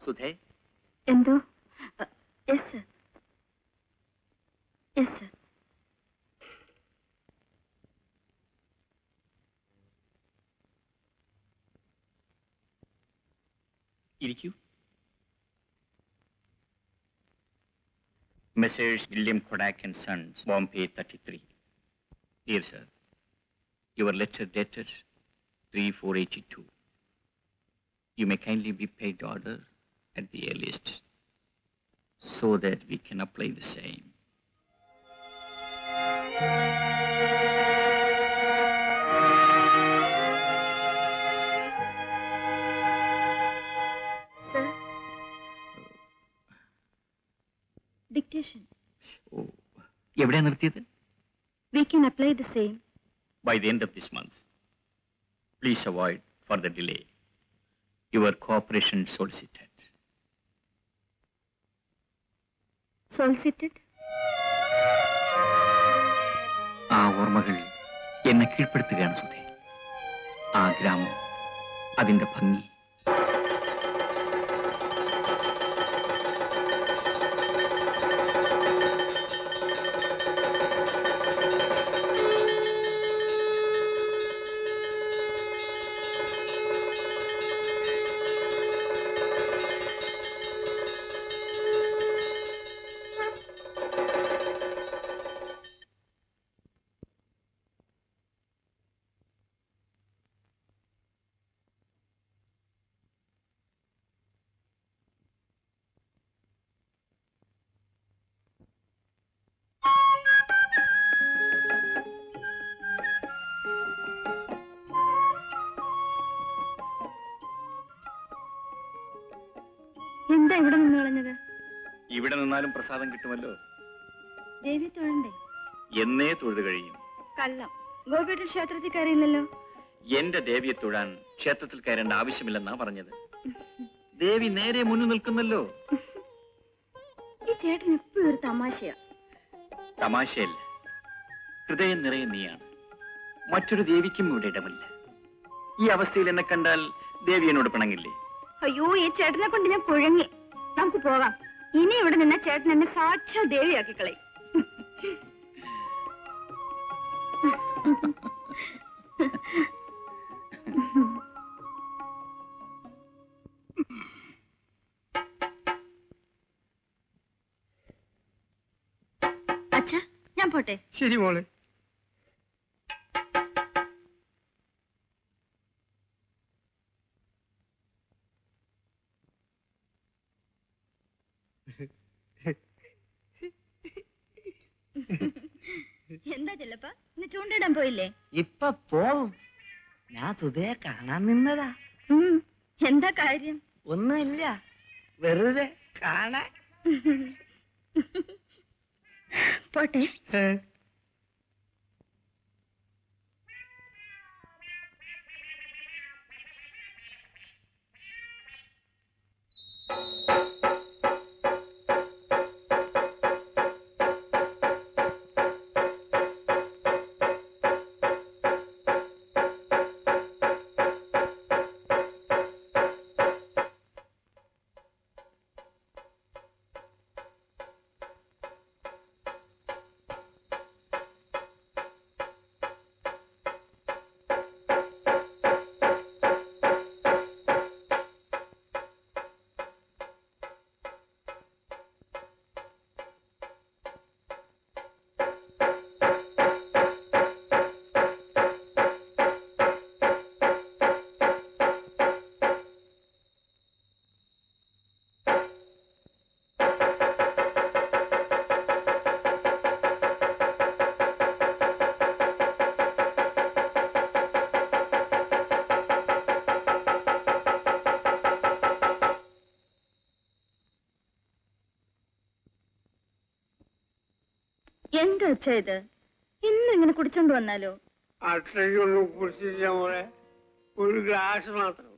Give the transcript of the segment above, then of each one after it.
സുധേ, എന്തോ? Yes sir, yes sir. ഇരിക്കൂ. Messrs. William Kodak and Sons, Bombay 33. Dear sir, your letter dated 3/4/82. You may kindly be paid order at the earliest so that we can apply the same. Sir, dictation. Oh, എവിടെയാ നിർത്തിയത്? We can apply the same. By the end of this month. Please avoid further delay. Your cooperation solicited. Solicited? ആ ഓർമ്മകൾ എന്നെ കീഴ്പ്പെടുത്തുകയാണ് സുധേ. ആ ഗ്രാമം, അതിന്റെ ഭംഗി. എന്താ ഇവിടെ നിന്ന് കളഞ്ഞത്? ഇവിടെ നിന്നാലും പ്രസാദം കിട്ടുമല്ലോ. ദേവി തൊഴണ്ടേ? എന്നേ തൊഴുതു കഴിയും. കള്ളം. ഗോപേട്ടൻ ക്ഷേത്രത്തിൽ കയറിയില്ലല്ലോ. എന്റെ ദേവിയെ തൊഴാൻ ക്ഷേത്രത്തിൽ കയറേണ്ട ആവശ്യമില്ലെന്നാ പറഞ്ഞത്. ദേവി നേരെ മുന്നിൽ നിൽക്കുന്നല്ലോ. ഈ ചേട്ടൻ എപ്പോഴും ഒരു തമാശയാ. തമാശയല്ല, ഹൃദയം നിറയെ നീയാണ്. മറ്റൊരു ദേവിക്കും ഇവിടെ ഇടമില്ല. ഈ അവസ്ഥയിൽ എന്നെ കണ്ടാൽ ദേവി എന്നോട് പിണങ്ങില്ലേ? അയ്യോ, ഈ ചേട്ടനെ കൊണ്ട് ഞാൻ കുഴങ്ങി. നമുക്ക് പോകാം. ഇനി ഇവിടെ നിന്ന ചേട്ടൻ എന്നെ സാക്ഷാൽ ദേവിയാക്കി കളയും. അച്ഛാ, ഞാൻ പോട്ടെ. ശരി മോളെ. എന്താ ചെല്ലപ്പ, ഇന്ന് ചൂണ്ടിടാൻ പോയില്ലേ? ഇപ്പൊ പോവും. ഞാൻ സുധയെ കാണാൻ നിന്നതാ. എന്താ കാര്യം? ഒന്നുമില്ല, വെറുതെ കാണാൻ. പോട്ടെ. എന്താ അച്ഛാ ഇത്? ഇന്നും ഇങ്ങനെ കുടിച്ചോണ്ട് വന്നാലോ? അച്ഛനൊന്നും കുടിച്ചില്ല മോളെ, ഒരു ഗ്ലാസ് മാത്രം.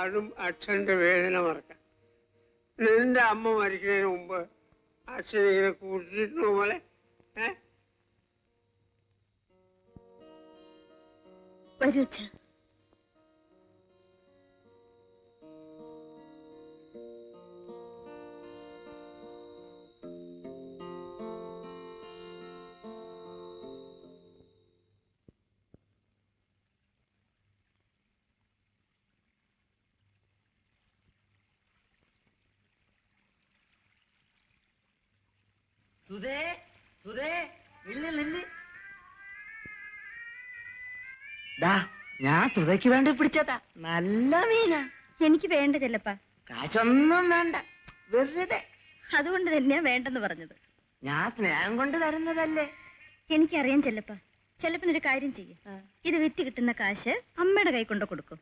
അതും അച്ഛന്റെ വേദന മറക്കാൻ. നിന്റെ അമ്മ മരിക്കുന്നതിന് മുമ്പ് അച്ഛൻ ഇങ്ങനെ കുടിച്ചിരുന്നു മോളെ? വരൂ അച്ഛാ. സുധേ സുധേ നില്ല് നില്ല്. ദാ ഞാൻ സുധയ്ക്ക് വേണ്ടി പിടിച്ചതാ. നല്ല മീനാ. എനിക്ക് വേണ്ട ചെല്ലപ്പ. കാശൊന്നും വേണ്ട, വെറുതെ. അതുകൊണ്ട് തന്നെയാ വേണ്ടെന്ന് പറഞ്ഞത്. ഞാൻ സ്നേഹം കൊണ്ട് തരുന്നതല്ലേ. എനിക്കറിയാം ചെല്ലപ്പ. ചെല്ലപ്പനൊരു കാര്യം ചെയ്യും. ഇത് വിറ്റ് കിട്ടുന്ന കാശ് അമ്മയുടെ കൈ കൊണ്ട് കൊടുക്കും.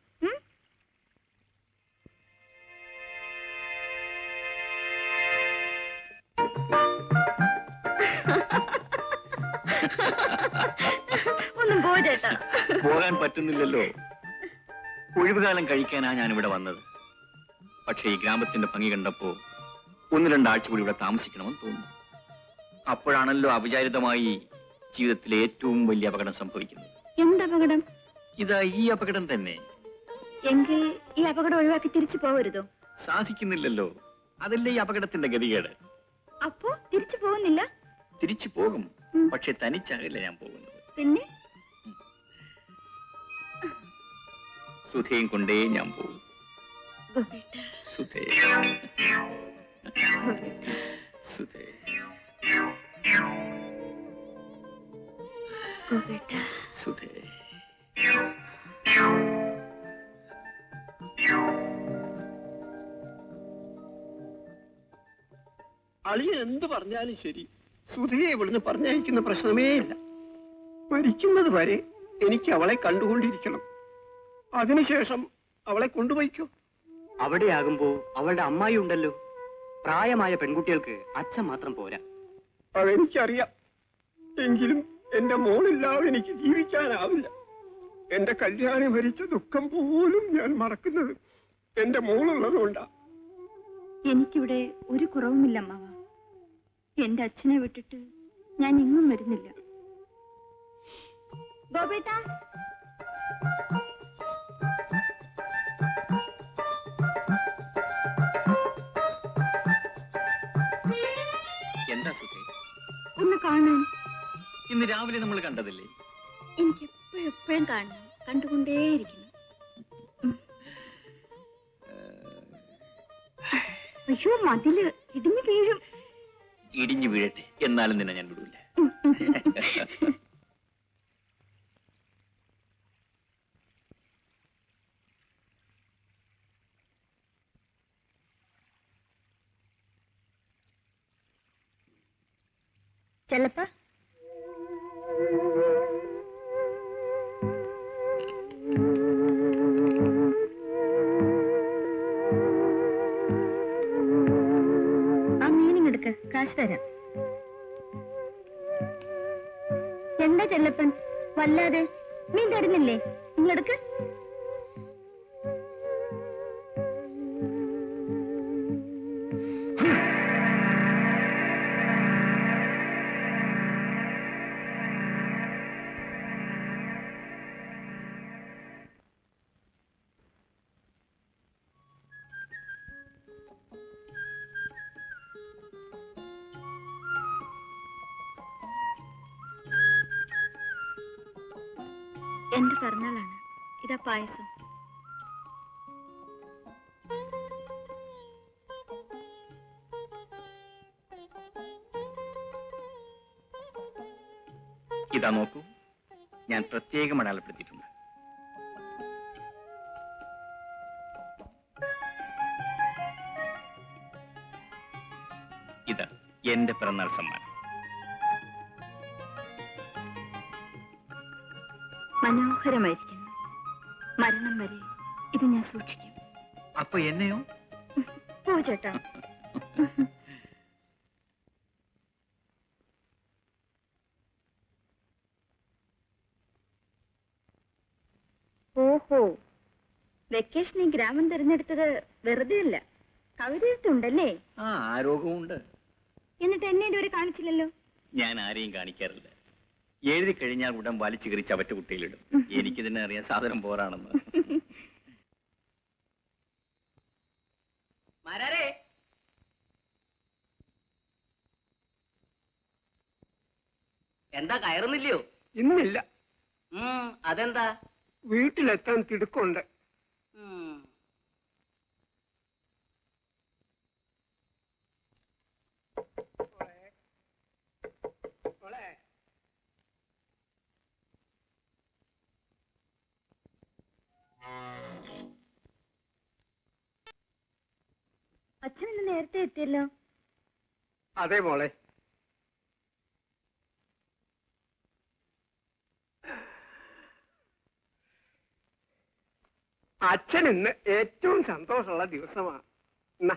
ഒന്നും പോ ചേട്ടാ. പോകാൻ പറ്റുന്നില്ലല്ലോ. ഒഴിവുകാലം കഴിക്കാനാ ഞാനിവിടെ വന്നത്. പക്ഷേ ഈ ഗ്രാമത്തിന്റെ ഭംഗി കണ്ടപ്പോ 1-2 ആഴ്ച കൂടി ഇവിടെ താമസിക്കണമെന്ന് തോന്നുന്നു. അപ്പോഴാണല്ലോ അവിചാരിതമായി ജീവിതത്തിലെ ഏറ്റവും വലിയ അപകടം സംഭവിക്കുന്നത്. എന്തപകടം? ഇതാ ഈ അപകടം തന്നെ. എങ്കിൽ ഈ അപകടം ഒഴിവാക്കി തിരിച്ചു പോകരുതോ? സാധിക്കുന്നില്ലല്ലോ. അതല്ലേ ഈ അപകടത്തിന്റെ ഗതികേട്. അപ്പോ തിരിച്ചു പോകുന്നില്ല? തിരിച്ചു പോകും, പക്ഷെ തനിച്ചാകില്ല ഞാൻ പോകുന്നത്. പിന്നെ സുധയും കൊണ്ടേ ഞാൻ പോകും. ഗോപേട്ട, സുധേ, സുധേ, ഗോപേട്ട, സുധേ. അളിയൻ എന്ത് പറഞ്ഞാലും ശരി, സുധയെ ഇവിടുന്ന് പറഞ്ഞയക്കുന്ന പ്രശ്നമേ ഇല്ല. മരിക്കുന്നത് വരെ എനിക്ക് അവളെ കണ്ടുകൊണ്ടിരിക്കണം. അതിനുശേഷം അവളെ കൊണ്ടുപോയിക്കോ. അവിടെയാകുമ്പോ അവളുടെ അമ്മായി ഉണ്ടല്ലോ. പ്രായമായ പെൺകുട്ടികൾക്ക് അച്ഛൻ മാത്രം പോരാ. അതെനിക്കറിയാം. എങ്കിലും എന്റെ മോളില്ലാതെ എനിക്ക് ജീവിക്കാനാവില്ല. എന്റെ കല്യാണി മരിച്ച ദുഃഖം പോലും ഞാൻ മറക്കുന്നത് എന്റെ മോളുള്ളതുകൊണ്ടാ. എനിക്കിവിടെ ഒരു കുറവുമില്ല അമ്മാവ. എന്റെ അച്ഛനെ വിട്ടിട്ട് ഞാൻ എങ്ങും വരുന്നില്ല. ഗോപേട്ട, എന്താ സുധേ? ഒന്ന് കാണാൻ. ഇന്ന് രാവിലെ നമ്മൾ കണ്ടതല്ലേ? എനിക്ക് എപ്പോഴും കാണണം, കണ്ടുകൊണ്ടേയിരിക്കുന്നു. അയ്യോ, മതില് ഇടിഞ്ഞു വീഴും. ഇടിഞ്ഞു വീഴട്ടെ, എന്നാലും നിന്നെ ഞാൻ വിടൂല. ചെല്ലപ്പ, ആ മീനിങ് എടുക്ക്, കാശ് തരാം. എന്താ ചെല്ലപ്പൻ വല്ലാതെ? മീൻ തരുന്നില്ലേ? നിങ്ങളെടുക്ക്. എന്റെ പിറന്നാളാണ്. ഇതാ പായസം. ഇതാ നോക്കൂ, ഞാൻ പ്രത്യേകം അടയാളപ്പെടുത്തിയിട്ടുണ്ട്. ഇതാ എന്റെ പിറന്നാൾ സമ്മാനം. മനോഹരമായിരിക്കുന്നു. മരണം വരെ ഇത് ഞാൻ സൂക്ഷിക്കും. അപ്പൊ എന്നെയോ? പോ ചേട്ടാ. ഓഹോ, വെക്കേഷൻ ഈ ഗ്രാമം തിരഞ്ഞെടുത്തത് വെറുതെ അല്ല. കവിതയുണ്ടല്ലേ? ആ, ആരോഗ്യമുണ്ട്. എന്നിട്ട് എന്നെ ഇതുവരെ കാണിച്ചില്ലല്ലോ. ഞാൻ ആരെയും കാണിക്കാറില്ല. എഴുതി കഴിഞ്ഞാൽ ഉടൻ വലിച്ചു കയറിച്ച് അവറ്റ കുട്ടിയിലിടും. എനിക്ക് തന്നെ അറിയാം സാധനം പോരാണെന്ന്. മരരെ എന്താ കയറുന്നില്ലയോ? ഇന്നില്ല. അതെന്താ? വീട്ടിലെത്താൻ തിടുക്കുണ്ട്. നേരത്തെ എത്തിയല്ലോ. അതെ മോളെ. അച്ഛൻ ഇന്ന് ഏറ്റവും സന്തോഷമുള്ള ദിവസമാണ്. എന്നാ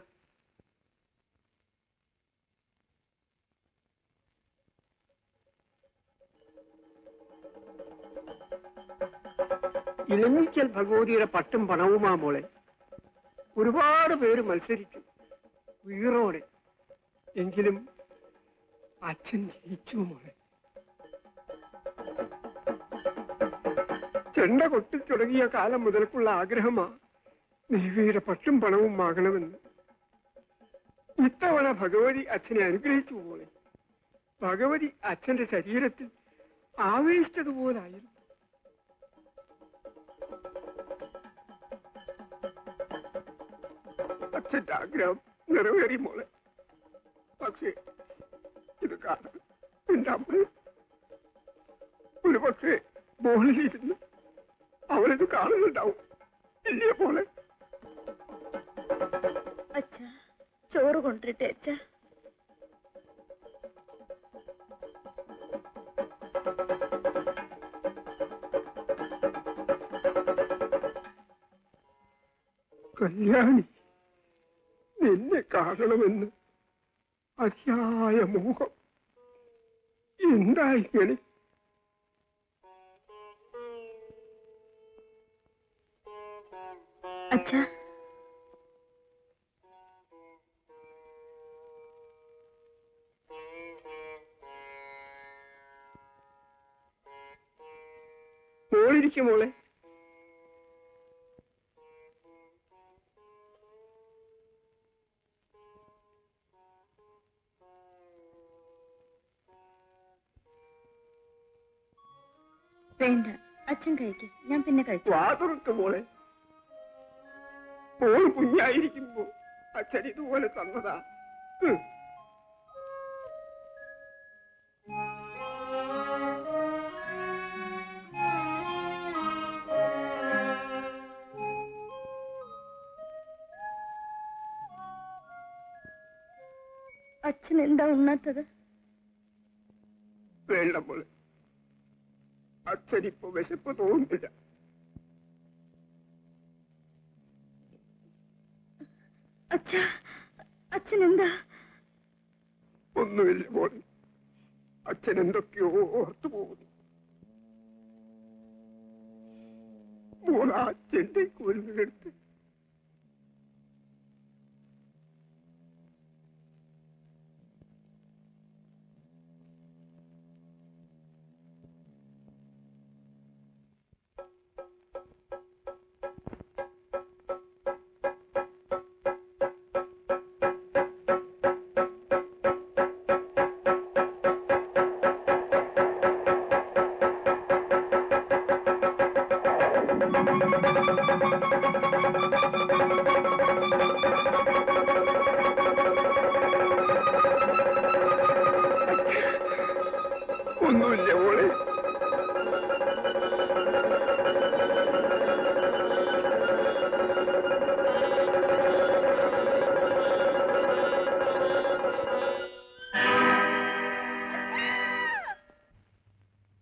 ഇലഞ്ഞിക്കൽ ഭഗവതിയുടെ പട്ടും പണവുമാ മോളെ. ഒരുപാട് പേര് മത്സരിച്ചു വീറോടെ. എങ്കിലും അച്ഛൻ ജയിച്ചു മോളെ. ചെണ്ട കൊട്ടി തുടങ്ങിയ കാലം മുതൽക്കുള്ള ആഗ്രഹമാ ദേവിയുടെ പട്ടും പണവും വാങ്ങണമെന്ന്. ഇത്തവണ ഭഗവതി അച്ഛനെ അനുഗ്രഹിച്ചു പോലെ. ഭഗവതി അച്ഛന്റെ ശരീരത്തിൽ ആവേശിച്ചതുപോലായിരുന്നു. അച്ഛന്റെ ആഗ്രഹം നിറവേറി മോളെ. പക്ഷേ ഇത് കാണാൻ എന്റെ അമ്മ ഒരു പക്ഷേ മോളിലിരുന്ന് അവളിത് കാണുന്നുണ്ടാവും. ഇല്ലേ പോലെ? അച്ഛ, ചോറ് കൊണ്ടിട്ടെ അച്ഛ. കല്യാണി, നിന്നെ കാണണമെന്ന് അതിയായ മോഹം. എന്താ ഇങ്ങനെ? അച്ഛ, മോളിരിക്കും മോളെ. വേണ്ട, അച്ഛൻ കഴിക്കും, ഞാൻ പിന്നെ കഴിച്ചു. വാതുറത്ത് മോളെ. മോൾ കുഞ്ഞായിരിക്കുമ്പോ അച്ഛൻ ഇതുപോലെ തന്നതാ. അച്ഛൻ എന്താ ഉണ്ണാത്തത്? വേണ്ട മോളെ, അച്ഛനിപ്പോ വിശപ്പ് തോന്നുന്നില്ല. അച്ഛൻ എന്താ? ഒന്നുമില്ല മോളെ, അച്ഛൻ എന്തൊക്കെയോ ഓർത്തു പോകുന്നു. മോൾ അച്ഛൻ്റെ കുരുന്നെടുത്ത് ഒന്നുമില്ല മോളെ.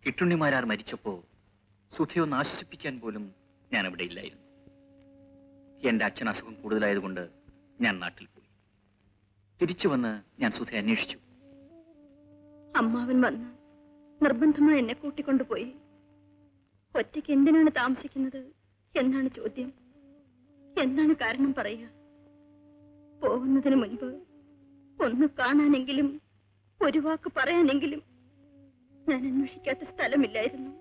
കിട്ടുണ്ണിമാരാർ മരിച്ചപ്പോ സുധയൊന്ന് ആശ്വസിപ്പിക്കാൻ പോലും ഞാൻ അവിടെ ഇല്ലായിരുന്നു. എന്റെ അച്ഛൻ അസുഖം കൂടുതലായതുകൊണ്ട് ഞാൻ നാട്ടിൽ പോയി. തിരിച്ചു വന്ന് ഞാൻ സുധയെ അന്വേഷിച്ചു. അമ്മാവൻ വന്ന് നിർബന്ധമായി എന്നെ കൂട്ടിക്കൊണ്ടുപോയി. ഒറ്റയ്ക്ക് എന്തിനാണ് താമസിക്കുന്നത് എന്നാണ് ചോദ്യം. എന്താണ് കാരണം പറയുക? പോകുന്നതിന് മുൻപ് ഒന്ന് കാണാനെങ്കിലും ഒരു വാക്ക് പറയാനെങ്കിലും ഞാൻ അന്വേഷിക്കാത്ത സ്ഥലമില്ലായിരുന്നു.